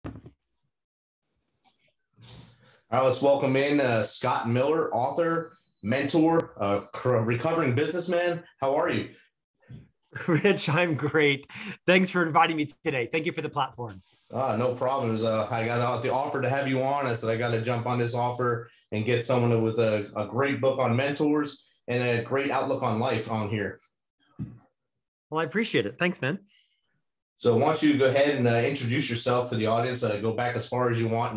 All right, let's welcome in Scott Miller, author, mentor, recovering businessman. How are you? Rich, I'm great. Thanks for inviting me today. Thank you for the platform. No problem. I got the offer to have you on. I said I got to jump on this offer and get someone with a great book on mentors and a great outlook on life on here. Well, I appreciate it. Thanks, man. So why don't you go ahead and introduce yourself to the audience, go back as far as you want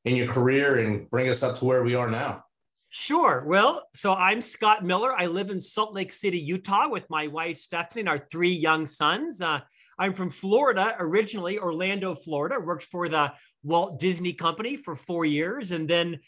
in your career and bring us up to where we are now. Sure. Well, so I'm Scott Miller. I live in Salt Lake City, Utah with my wife, Stephanie, and our 3 young sons. I'm from Florida, originally Orlando, Florida. Worked for the Walt Disney Company for 4 years. And then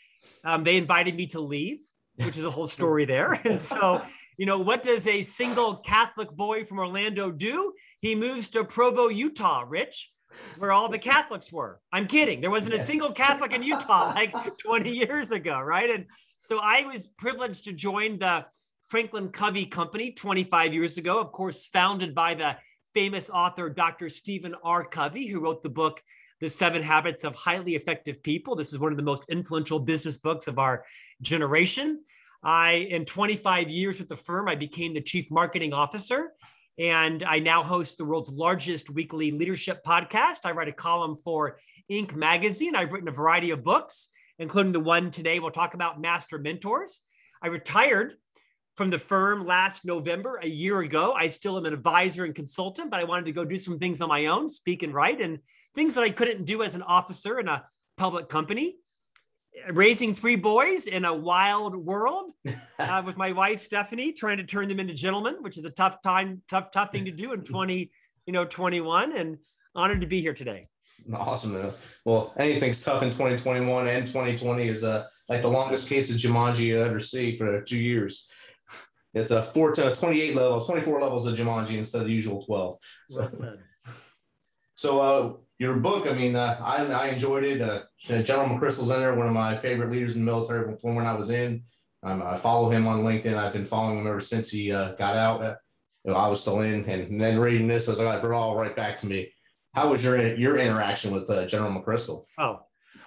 they invited me to leave, which is a whole story there. And so, what does a single Catholic boy from Orlando do? He moves to Provo, Utah, Rich, where all the Catholics were. I'm kidding. There wasn't a single Catholic in Utah like 20 years ago, right? And so I was privileged to join the FranklinCovey company 25 years ago, of course, founded by the famous author, Dr. Stephen R. Covey, who wrote the book, The 7 Habits of Highly Effective People. This is one of the most influential business books of our generation. In 25 years with the firm, I became the chief marketing officer, and I now host the world's largest weekly leadership podcast. I write a column for Inc. magazine. I've written a variety of books, including the one today we'll talk about, Master Mentors. I retired from the firm last November, a year ago. I still am an advisor and consultant, but I wanted to go do some things on my own, speak and write, and things that I couldn't do as an officer in a public company. Raising 3 boys in a wild world with my wife, Stephanie, trying to turn them into gentlemen, which is a tough thing to do in 2021, and honored to be here today. Awesome. Well, anything's tough in 2021, and 2020 is like the longest case of Jumanji you ever see for 2 years. It's a 24 levels of Jumanji instead of the usual 12. Well said. So your book, I enjoyed it. General McChrystal's in there, one of my favorite leaders in the military from when I was in. I follow him on LinkedIn. I've been following him ever since he got out. I was still in, and then reading this, I was like, brought all right back to me. How was your interaction with General McChrystal? Oh,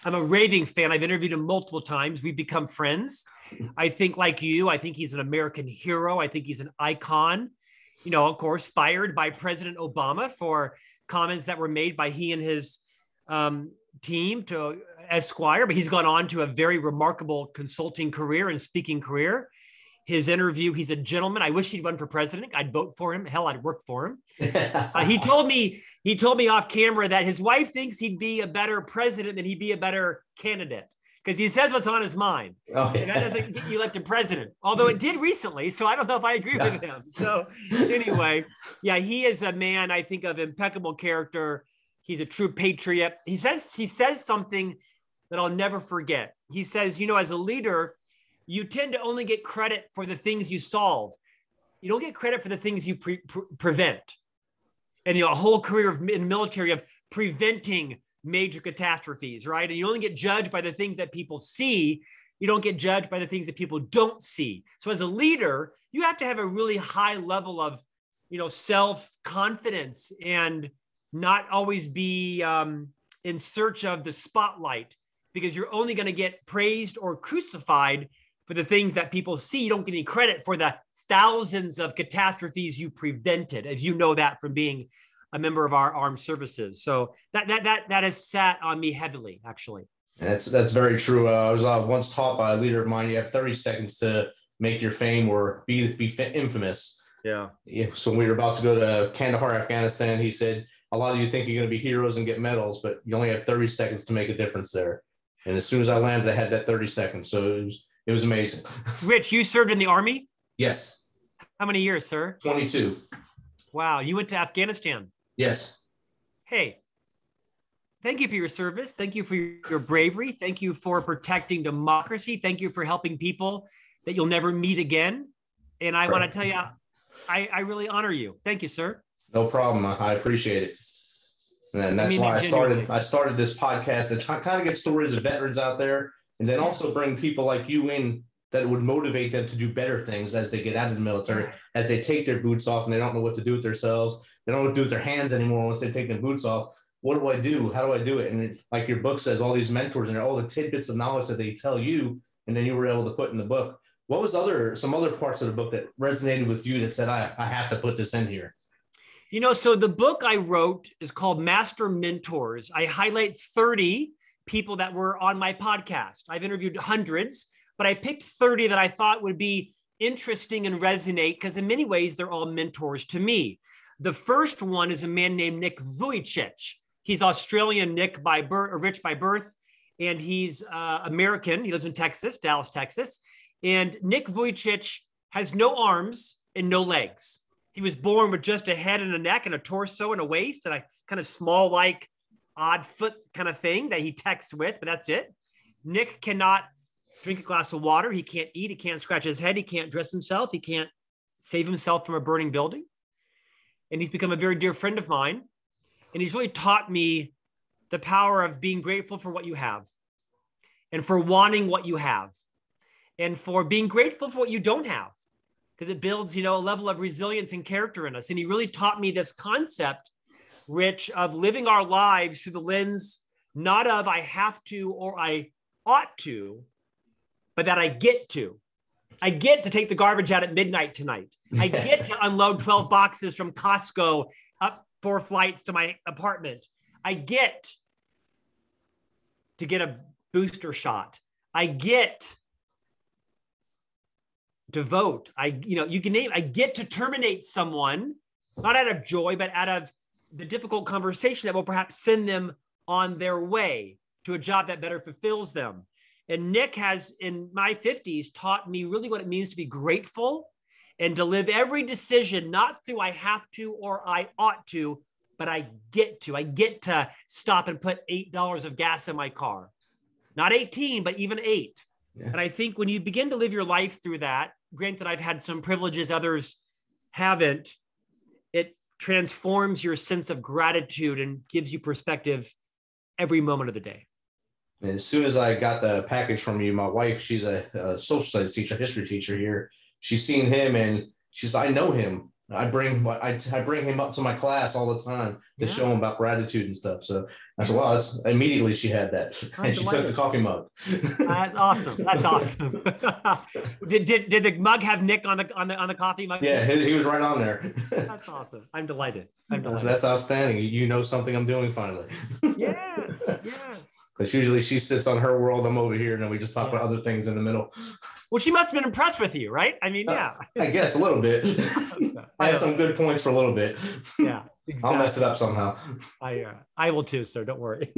I'm a raving fan. I've interviewed him multiple times. We've become friends. I think, like you, I think he's an American hero. I think he's an icon. Of course, fired by President Obama for comments that were made by he and his team to Esquire, but he's gone on to a very remarkable consulting career and speaking career. His interview, he's a gentleman. I wish he'd run for president. I'd vote for him. Hell, I'd work for him. He told me off camera that his wife thinks he'd be a better president than he'd be a better candidate, because he says what's on his mind. Oh, yeah. And that doesn't get you elected president, although it did recently. So I don't know if I agree with him. So anyway, yeah, he is a man, I think, of impeccable character. He's a true patriot. He says something that I'll never forget. He says, as a leader, you tend to only get credit for the things you solve. You don't get credit for the things you prevent. And a whole career in the military of preventing major catastrophes, right? And you only get judged by the things that people see. You don't get judged by the things that people don't see. So as a leader, you have to have a really high level of, self-confidence and not always be in search of the spotlight, because you're only going to get praised or crucified for the things that people see. You don't get any credit for the thousands of catastrophes you prevented, as you know that from being a member of our armed services. So that has sat on me heavily, actually. And that's very true. I was once taught by a leader of mine, you have 30 seconds to make your fame or be infamous. Yeah. So when we were about to go to Kandahar, Afghanistan, he said, a lot of you think you're going to be heroes and get medals, but you only have 30 seconds to make a difference there. And as soon as I landed, I had that 30 seconds. So it was amazing. Rich, you served in the Army? Yes. How many years, sir? 22. Wow. You went to Afghanistan? Yes. Hey, thank you for your service. Thank you for your bravery. Thank you for protecting democracy. Thank you for helping people that you'll never meet again. And I want to tell you, I really honor you. Thank you, sir. No problem. I appreciate it. And that's why I started this podcast to kind of get stories of veterans out there, and then also bring people like you in that would motivate them to do better things as they get out of the military, as they take their boots off and they don't know what to do with themselves. They don't know what to do with their hands anymore once they take their boots off. what do I do? How do I do it? And like your book says, all these mentors and all the tidbits of knowledge that they tell you, and then you were able to put in the book. What was some other parts of the book that resonated with you that said, I have to put this in here? So the book I wrote is called Master Mentors. I highlight 30 people that were on my podcast. I've interviewed hundreds, but I picked 30 that I thought would be interesting and resonate because in many ways, they're all mentors to me. The first one is a man named Nick Vujicic. He's Australian Nick by birth, or rich by birth, and he's American. He lives in Texas, Dallas, Texas. And Nick Vujicic has no arms and no legs. He was born with just a head and a neck and a torso and a waist and a kind of small, like odd foot kind of thing that he texts with, but that's it. Nick cannot drink a glass of water. He can't eat. He can't scratch his head. He can't dress himself. He can't save himself from a burning building. And he's become a very dear friend of mine. And he's really taught me the power of being grateful for what you have and for wanting what you have and for being grateful for what you don't have, because it builds, a level of resilience and character in us. And he really taught me this concept, Rich, of living our lives through the lens, not of I have to or I ought to, but that I get to. I get to take the garbage out at midnight tonight. I get to unload 12 boxes from Costco up 4 flights to my apartment. I get to get a booster shot. I get to vote. You can name, I get to terminate someone, not out of joy, but out of the difficult conversation that will perhaps send them on their way to a job that better fulfills them. And Nick has, in my 50s, taught me really what it means to be grateful and to live every decision, not through I have to or I ought to, but I get to. I get to stop and put $8 of gas in my car. Not 18, but even 8. Yeah. And I think when you begin to live your life through that, granted, I've had some privileges others haven't, it transforms your sense of gratitude and gives you perspective every moment of the day. And as soon as I got the package from you, my wife, she's a social studies teacher, history teacher here. She's seen him and she's, I know him. I bring him up to my class all the time to show him about gratitude and stuff. So I said, wow, immediately she had that. And she took the coffee mug. That's awesome. That's awesome. Did the mug have Nick on the coffee mug? Yeah, he was right on there. That's awesome. I'm delighted. That's outstanding. You know something I'm doing finally. Yes. Because usually she sits on her world, I'm over here, and then we just talk about other things in the middle. Well, she must have been impressed with you, right? I mean, yeah. I guess a little bit. I had some good points for a little bit. Yeah, exactly. I'll mess it up somehow. I will too, sir. Don't worry.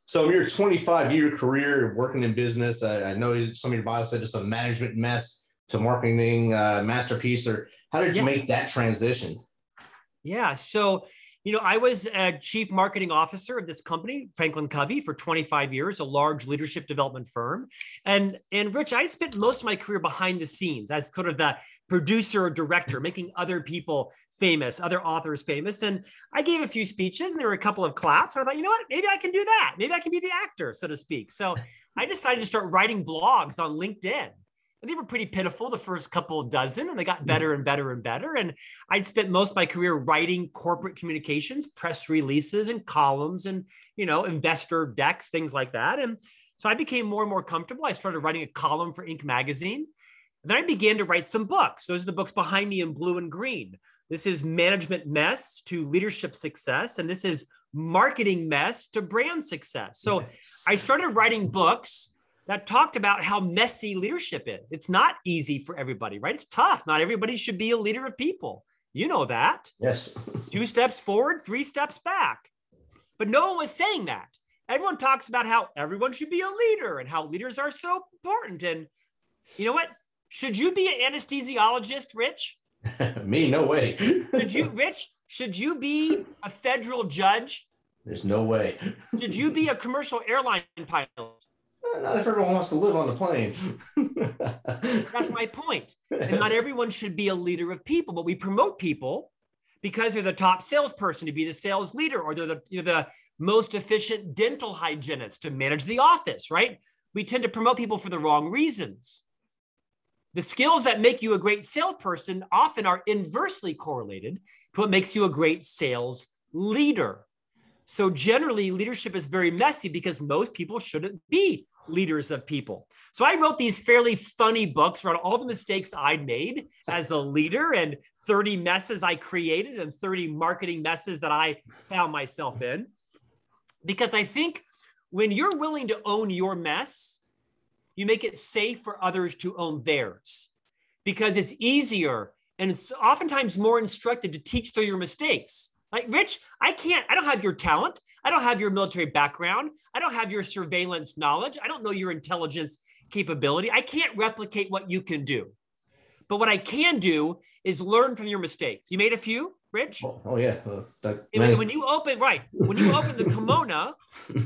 So your 25-year career working in business, I know some of your bio said just a management mess to marketing masterpiece. Or how did you make that transition? Yeah, so I was a chief marketing officer of this company, FranklinCovey, for 25 years, a large leadership development firm. And Rich, I spent most of my career behind the scenes as sort of the producer or director, making other people famous, other authors famous. And I gave a few speeches and there were a couple of claps. And I thought, you know what, maybe I can do that. Maybe I can be the actor, so to speak. So I decided to start writing blogs on LinkedIn. And they were pretty pitiful, the first couple of dozen, and they got better and better and better. And I'd spent most of my career writing corporate communications, press releases and columns and, investor decks, things like that. And so I became more and more comfortable. I started writing a column for Inc. magazine. And then I began to write some books. Those are the books behind me in blue and green. This is Management Mess to Leadership Success. And this is Marketing Mess to Brand Success. So I started writing books that talked about how messy leadership is. It's not easy for everybody, right? It's tough. Not everybody should be a leader of people. You know that. Yes. 2 steps forward, 3 steps back. But no one was saying that. Everyone talks about how everyone should be a leader and how leaders are so important. And you know what? Should you be an anesthesiologist, Rich? Me? No way. Should you be a federal judge? There's no way. Should you be a commercial airline pilot? Not if everyone wants to live on the plane. That's my point. And not everyone should be a leader of people, but we promote people because they're the top salesperson to be the sales leader, or they're the most efficient dental hygienist to manage the office, right? We tend to promote people for the wrong reasons. The skills that make you a great salesperson often are inversely correlated to what makes you a great sales leader. So generally, leadership is very messy because most people shouldn't be leaders of people. So I wrote these fairly funny books around all the mistakes I'd made as a leader and 30 messes I created and 30 marketing messes that I found myself in. Because I think when you're willing to own your mess, you make it safe for others to own theirs, because it's easier and it's oftentimes more instructive to teach through your mistakes. Like, Rich, I don't have your talent. I don't have your military background. I don't have your surveillance knowledge. I don't know your intelligence capability. I can't replicate what you can do. But what I can do is learn from your mistakes. You made a few, Rich? Oh yeah. When you open the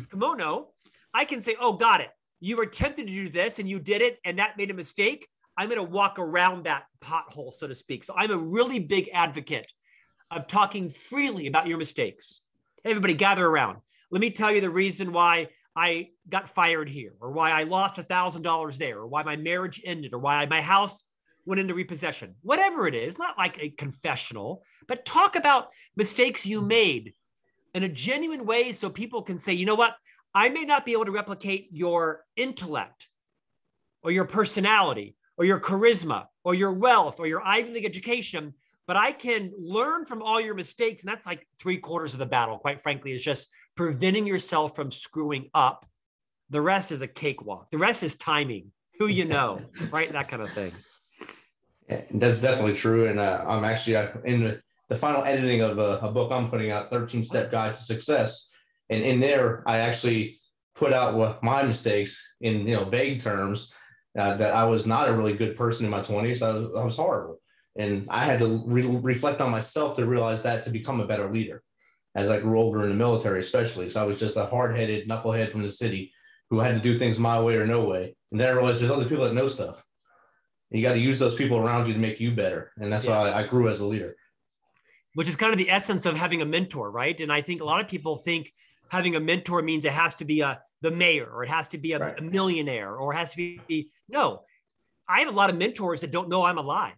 kimono, I can say, oh, got it. You were tempted to do this and you did it, and that made a mistake. I'm going to walk around that pothole, so to speak. So I'm a really big advocate of talking freely about your mistakes. Everybody gather around. Let me tell you the reason why I got fired here, or why I lost $1,000 there, or why my marriage ended, or why my house went into repossession. Whatever it is, not like a confessional, but talk about mistakes you made in a genuine way so people can say, you know what? I may not be able to replicate your intellect or your personality or your charisma or your wealth or your Ivy League education, but I can learn from all your mistakes. And that's like 3/4 of the battle, quite frankly, is just preventing yourself from screwing up. The rest is a cakewalk. The rest is timing, who you know, right? That kind of thing. Yeah, that's definitely true. And I'm actually in the final editing of a book I'm putting out, 13-Step Guide to Success. And in there, I actually put out what my mistakes in, vague terms, that I was not a really good person in my 20s. I was horrible. And I had to reflect on myself to realize that, to become a better leader as I grew older in the military, especially. So I was just a hard-headed knucklehead from the city who had to do things my way or no way. And then I realized there's other people that know stuff. And you got to use those people around you to make you better. And that's why I grew as a leader. Which is kind of the essence of having a mentor, right? And I think a lot of people think having a mentor means it has to be the mayor, or it has to be a millionaire, or it has to be, no. I have a lot of mentors that don't know I'm alive,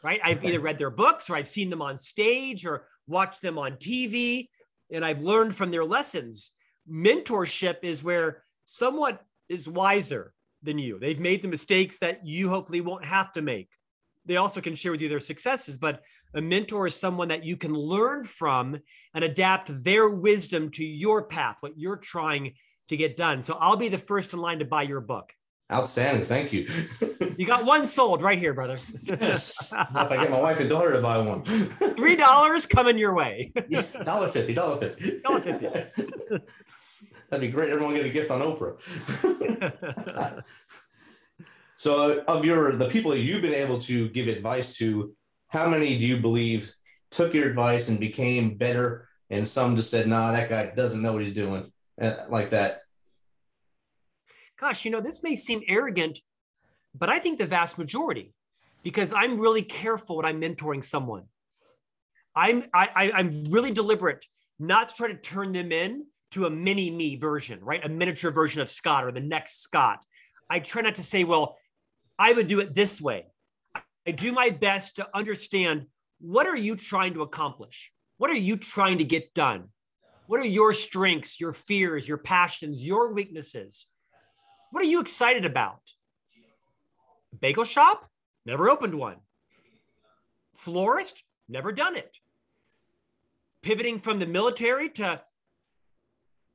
right? I've either read their books, or I've seen them on stage, or watched them on TV, and I've learned from their lessons. Mentorship is where someone is wiser than you. They've made the mistakes that you hopefully won't have to make. They also can share with you their successes, but a mentor is someone that you can learn from and adapt their wisdom to your path, what you're trying to get done. So I'll be the first in line to buy your book. Outstanding. Thank you. You got one sold right here, brother. Yes. If I get my wife and daughter to buy one. $3 coming your way. Yeah, $1.50. $1.50. That'd be great. Everyone get a gift on Oprah. So of the people that you've been able to give advice to, how many do you believe took your advice and became better, and some just said, nah, that guy doesn't know what he's doing, like that? Gosh, this may seem arrogant, but I think the vast majority, because I'm really careful when I'm mentoring someone. I'm really deliberate not to try to turn them in to a mini me version, right? A miniature version of Scott or the next Scott. I try not to say, well, I would do it this way. I do my best to understand, what are you trying to accomplish? What are you trying to get done? What are your strengths, your fears, your passions, your weaknesses? What are you excited about? Bagel shop? Never opened one. Florist? Never done it. Pivoting from the military to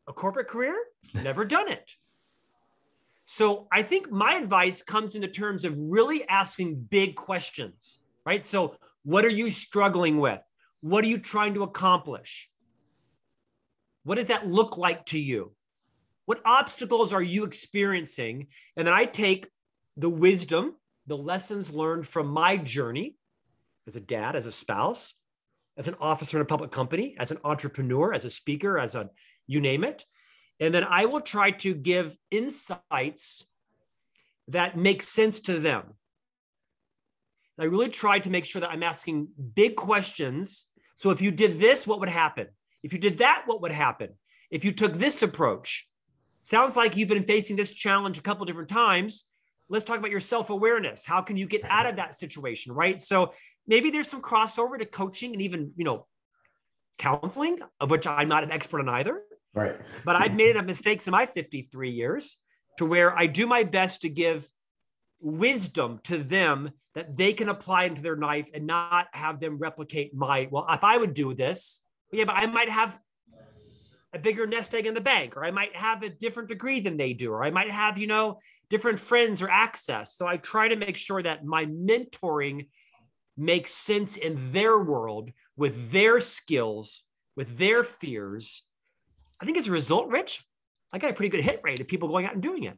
a corporate career? Never done it. So I think my advice comes in the terms of really asking big questions, right? So what are you struggling with? What are you trying to accomplish? What does that look like to you? What obstacles are you experiencing? And then I take the wisdom, the lessons learned from my journey as a dad, as a spouse, as an officer in a public company, as an entrepreneur, as a speaker, you name it. And then I will try to give insights that make sense to them. I really try to make sure that I'm asking big questions. So if you did this, what would happen? If you did that, what would happen? If you took this approach, sounds like you've been facing this challenge a couple of different times. Let's talk about your self-awareness. How can you get out of that situation, right? So maybe there's some crossover to coaching and even, counseling, of which I'm not an expert on either. Right. But I've made enough mistakes in my 53 years to where I do my best to give wisdom to them that they can apply into their life and not have them replicate well, if I would do this, yeah, but I might have a bigger nest egg in the bank, or I might have a different degree than they do, or I might have, different friends or access. So I try to make sure that my mentoring makes sense in their world with their skills, with their fears. I think as a result, Rich, I got a pretty good hit rate of people going out and doing it.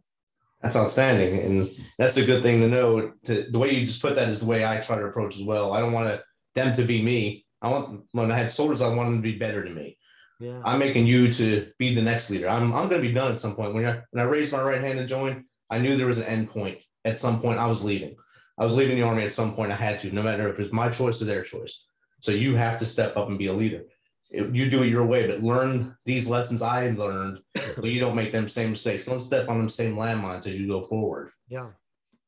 That's outstanding. And that's a good thing to know. The way you just put that is the way I try to approach as well. I don't want them to be me. When I had soldiers, I want them to be better than me. Yeah. I'm making you to be the next leader. I'm going to be done at some point. When I raised my right hand to join, I knew there was an end point. At some point, I was leaving. I was leaving the Army at some point. I had to, no matter if it's my choice or their choice. So you have to step up and be a leader. You do it your way, but learn these lessons I learned so you don't make them same mistakes. Don't step on them same landmines as you go forward. Yeah.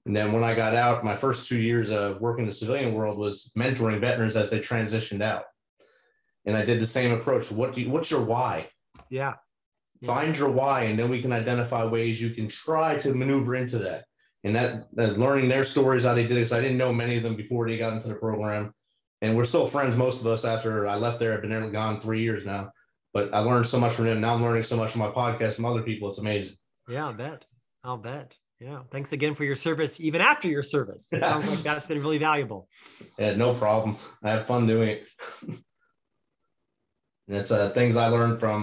And then when I got out, my first 2 years of working in the civilian world was mentoring veterans as they transitioned out. And I did the same approach. What's your why? Yeah. Find your why, and then we can identify ways you can try to maneuver into that. And that learning their stories, how they did it, because I didn't know many of them before they got into the program. And we're still friends, most of us, after I left there. I've been there gone 3 years now. But I learned so much from them. Now I'm learning so much from my podcast from other people. It's amazing. Yeah, I'll bet. Yeah. Thanks again for your service, even after your service. It sounds like that's been really valuable. Yeah, no problem. I have fun doing it. And it's things I learned from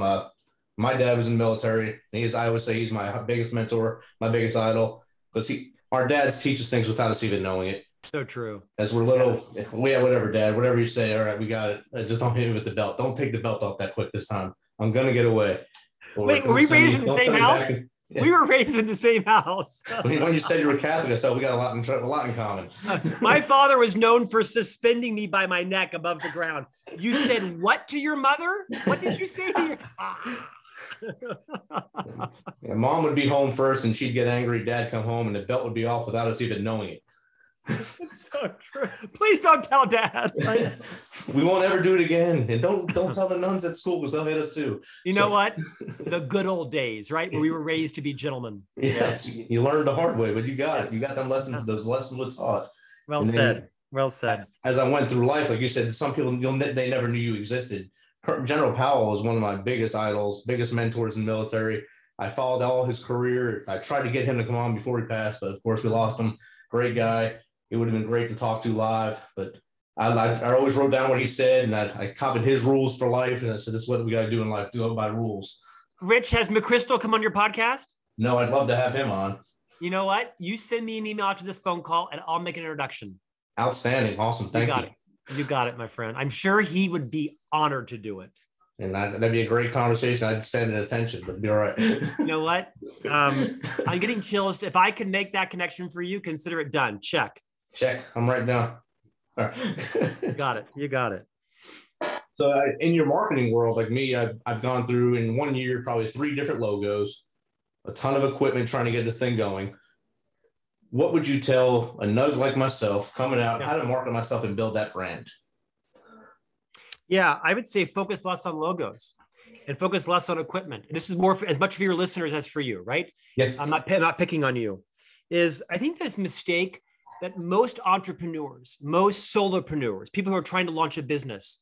my dad was in the military. And I always say he's my biggest mentor, my biggest idol, because our dads teach us things without us even knowing it. So true. As we're little, yeah, whatever, Dad, whatever you say. All right, we got it. Just don't hit me with the belt. Don't take the belt off that quick this time. I'm going to get away. Wait, were we raised in the same house? We were raised in the same house. When you said you were Catholic, I said we got a lot in common. My father was known for suspending me by my neck above the ground. You said what to your mother? What did you say to your Mom would be home first and she'd get angry. Dad come home and the belt would be off without us even knowing it. It's so true. Please don't tell Dad. We won't ever do it again. And don't tell the nuns at school because they'll hit us too. You know what? The good old days, right? Where we were raised to be gentlemen. Yeah, you learned the hard way, but you got it. You got them lessons. Those lessons were taught. Well said. Well said. As I went through life, like you said, some people they never knew you existed. General Powell was one of my biggest idols, biggest mentors in the military. I followed all his career. I tried to get him to come on before he passed, but of course we lost him. Great guy. It would have been great to talk to live, but I always wrote down what he said, and I copied his rules for life. And I said, this is what we got to do in life, do it by rules. Rich, has McChrystal come on your podcast? No, I'd love to have him on. You know what? You send me an email after this phone call, and I'll make an introduction. Outstanding. Awesome. Thank you. You got it, my friend. I'm sure he would be honored to do it. And that'd be a great conversation. I'd stand at attention, but it'd be all right. You know what? I'm getting chills. If I can make that connection for you, consider it done. Check. I'm right down. All right. You got it. So in your marketing world, like me, I've gone through in 1 year, probably 3 different logos, a ton of equipment trying to get this thing going. What would you tell a nug like myself coming out, how to market myself and build that brand? Yeah, I would say focus less on logos and focus less on equipment. This is more as much for your listeners as for you, right? Yeah. I'm not picking on you. I think this mistake that most entrepreneurs, most solopreneurs, people who are trying to launch a business,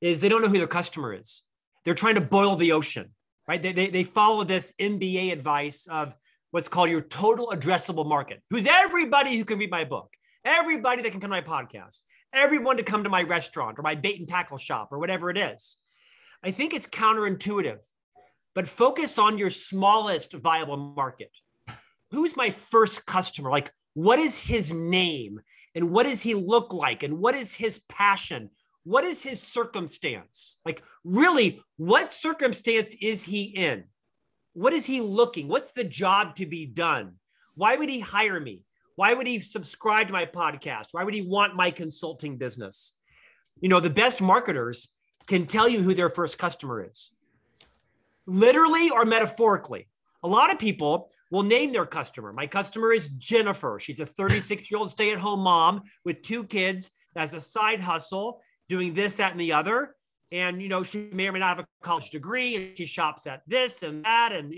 is they don't know who their customer is. They're trying to boil the ocean, right? They follow this MBA advice of what's called your total addressable market, who's everybody who can read my book, everybody that can come to my podcast, everyone to come to my restaurant or my bait and tackle shop or whatever it is. I think it's counterintuitive, but focus on your smallest viable market. Who's my first customer? Like, what is his name? And what does he look like? And what is his passion? What is his circumstance? Like, really, what circumstance is he in? What is he looking? What's the job to be done? Why would he hire me? Why would he subscribe to my podcast? Why would he want my consulting business? You know, the best marketers can tell you who their first customer is, literally or metaphorically. A lot of people will name their customer. My customer is Jennifer. She's a 36-year-old stay-at-home mom with 2 kids, has a side hustle, doing this, that, and the other. And, she may or may not have a college degree, and she shops at this and that, and,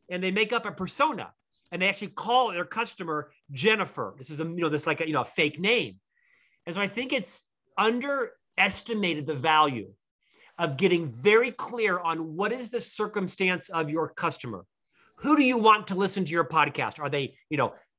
and they make up a persona, and they actually call their customer Jennifer. This is this like a fake name. And so I think it's underestimated the value of getting very clear on what is the circumstance of your customer. Who do you want to listen to your podcast? Are they,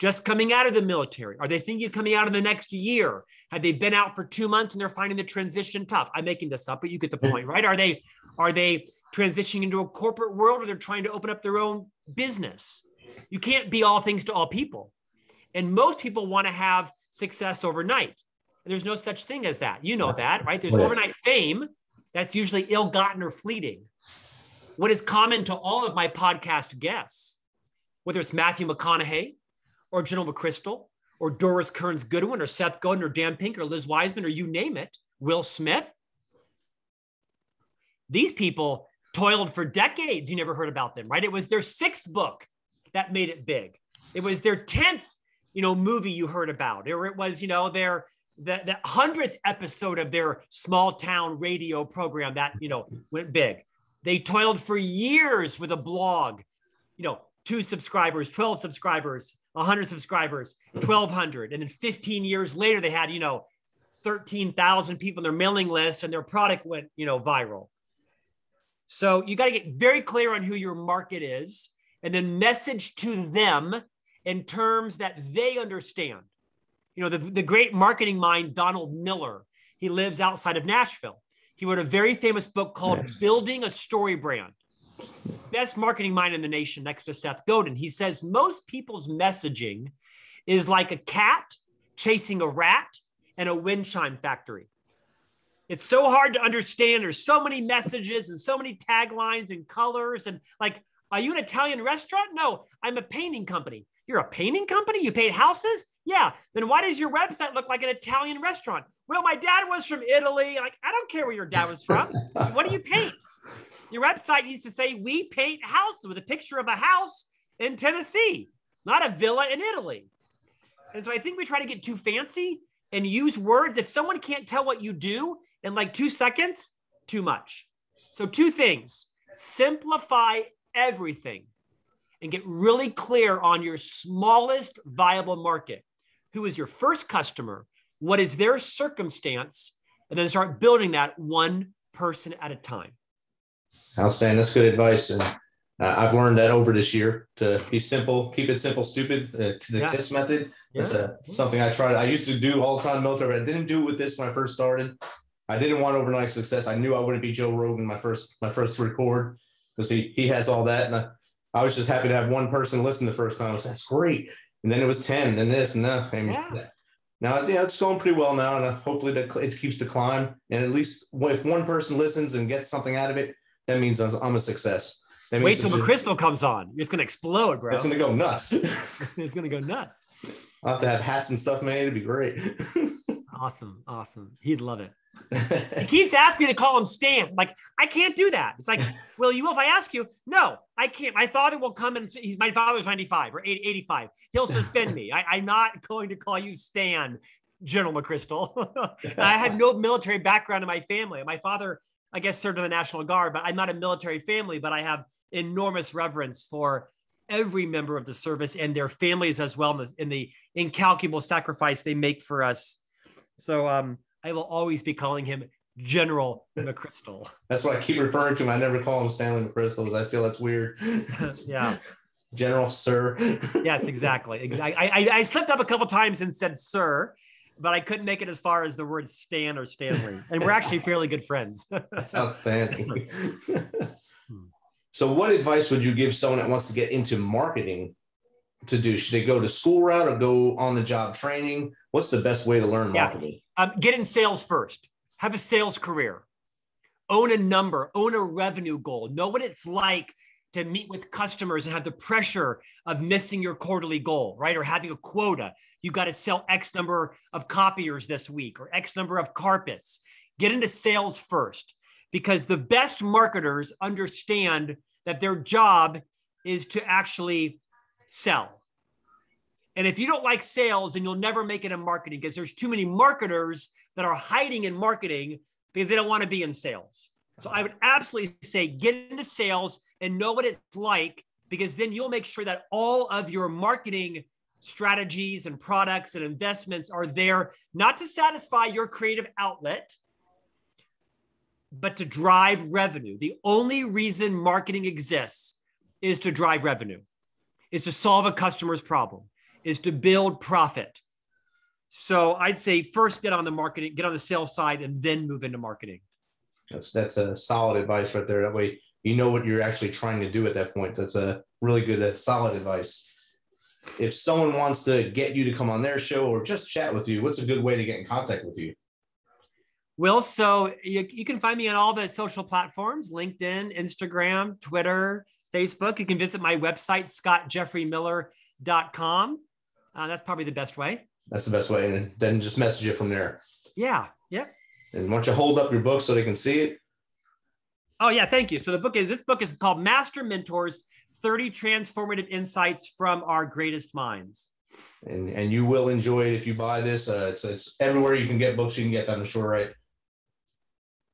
just coming out of the military? Are they thinking of coming out in the next year? Have they been out for 2 months and they're finding the transition tough? I'm making this up, but you get the point, right? Are they transitioning into a corporate world, or they're trying to open up their own business? You can't be all things to all people. And most people want to have success overnight. There's no such thing as that. You know that, right? There's overnight fame that's usually ill-gotten or fleeting. What is common to all of my podcast guests, whether it's Matthew McConaughey or General McChrystal or Doris Kearns Goodwin or Seth Godin or Dan Pink or Liz Wiseman or you name it, Will Smith, these people toiled for decades. You never heard about them, right? It was their 6th book that made it big. It was their 10th, movie you heard about, or it was, their the 100th episode of their small town radio program that, went big. They toiled for years with a blog, 2 subscribers, 12 subscribers, 100 subscribers, 1,200. And then 15 years later, they had, 13,000 people on their mailing list, and their product went, viral. So you got to get very clear on who your market is, and then message to them in terms that they understand. The great marketing mind, Donald Miller, he lives outside of Nashville. He wrote a very famous book called Building a Story Brand. Best marketing mind in the nation next to Seth Godin. He says most people's messaging is like a cat chasing a rat in a wind chime factory. It's so hard to understand. There's so many messages and so many taglines and colors. And like, are you an Italian restaurant? No, I'm a painting company. You're a painting company? You paint houses? Yeah. Then why does your website look like an Italian restaurant? Well, my dad was from Italy. Like, I don't care where your dad was from. What do you paint? Your website needs to say, we paint houses, with a picture of a house in Tennessee, not a villa in Italy. And so I think we try to get too fancy and use words. If someone can't tell what you do in like 2 seconds, too much. So 2 things: simplify everything and get really clear on your smallest viable market. Who is your first customer? What is their circumstance? And then start building that one person at a time. Outstanding. That's good advice. And I've learned that over this year to be simple, keep it simple, stupid, the KISS method. It's something I tried. I used to do all the time in the military, but I didn't do it with this when I first started. I didn't want overnight success. I knew I wouldn't be Joe Rogan my first record, because he has all that. And I was just happy to have one person listen the first time. I was, that's great. And then it was 10 and this and that. Now, it's going pretty well now. And hopefully it keeps the climb. And at least if one person listens and gets something out of it, that means I'm a success. Wait till McChrystal comes on. It's going to explode, bro. It's going to go nuts. It's going to go nuts. I'll have to have hats and stuff made. It'd be great. Awesome. He'd love it. He keeps asking me to call him Stan. Like, I can't do that. It's like, well, you will if I ask you. No, I can't. My father will come and my father's 95 or 85. He'll suspend me. I'm not going to call you Stan, General McChrystal. I had no military background in my family. My father, I guess, served in the National Guard, but I'm not a military family, but I have enormous reverence for every member of the service and their families as well, in the incalculable sacrifice they make for us. So I will always be calling him General McChrystal. That's what I keep referring to him. I never call him Stanley McChrystal, because I feel that's weird. Yeah. General, sir. Yes, exactly. I slipped up a couple times and said sir, but I couldn't make it as far as the word Stan or Stanley. And we're actually fairly good friends. That's outstanding. So what advice would you give someone that wants to get into marketing to do? Should they go to school route or go on the job training? What's the best way to learn marketing? Get in sales first. Have a sales career. Own a number. Own a revenue goal. Know what it's like to meet with customers and have the pressure of missing your quarterly goal, right? Or having a quota. You got to sell X number of copiers this week or X number of carpets. Get into sales first, because the best marketers understand that their job is to actually sell. And if you don't like sales, then you'll never make it in marketing, because there's too many marketers that are hiding in marketing because they don't want to be in sales. So I would absolutely say get into sales and know what it's like, because then you'll make sure that all of your marketing strategies and products and investments are there, not to satisfy your creative outlet, but to drive revenue. The only reason marketing exists is to drive revenue, is to solve a customer's problem, is to build profit. So I'd say first get on the marketing, get on the sales side, and then move into marketing. That's a solid advice right there. That way, you know what you're actually trying to do at that point. That's a really good, solid advice. If someone wants to get you to come on their show or just chat with you, what's a good way to get in contact with you? Well, so you can find me on all the social platforms, LinkedIn, Instagram, Twitter, Facebook. You can visit my website, scottjeffreymiller.com. That's probably the best way. That's the best way. And then just message it from there. Yeah. Yep. And why don't you hold up your book so they can see it? Oh, yeah. Thank you. So this book is called Master Mentors, 30 Transformative Insights from Our Greatest Minds. And you will enjoy it if you buy this. It's everywhere you can get books. You can get them, I'm sure, right?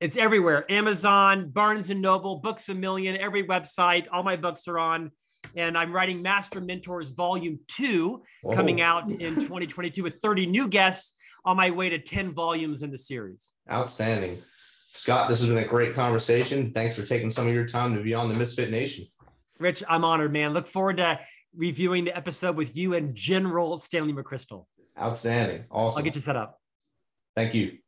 It's everywhere. Amazon, Barnes & Noble, Books A Million, every website. All my books are on. And I'm writing Master Mentors Volume 2 coming out in 2022 with 30 new guests, on my way to 10 volumes in the series. Outstanding. Scott, this has been a great conversation. Thanks for taking some of your time to be on the Misfit Nation. Rich, I'm honored, man. Look forward to reviewing the episode with you and General Stanley McChrystal. Outstanding. Awesome. I'll get you set up. Thank you.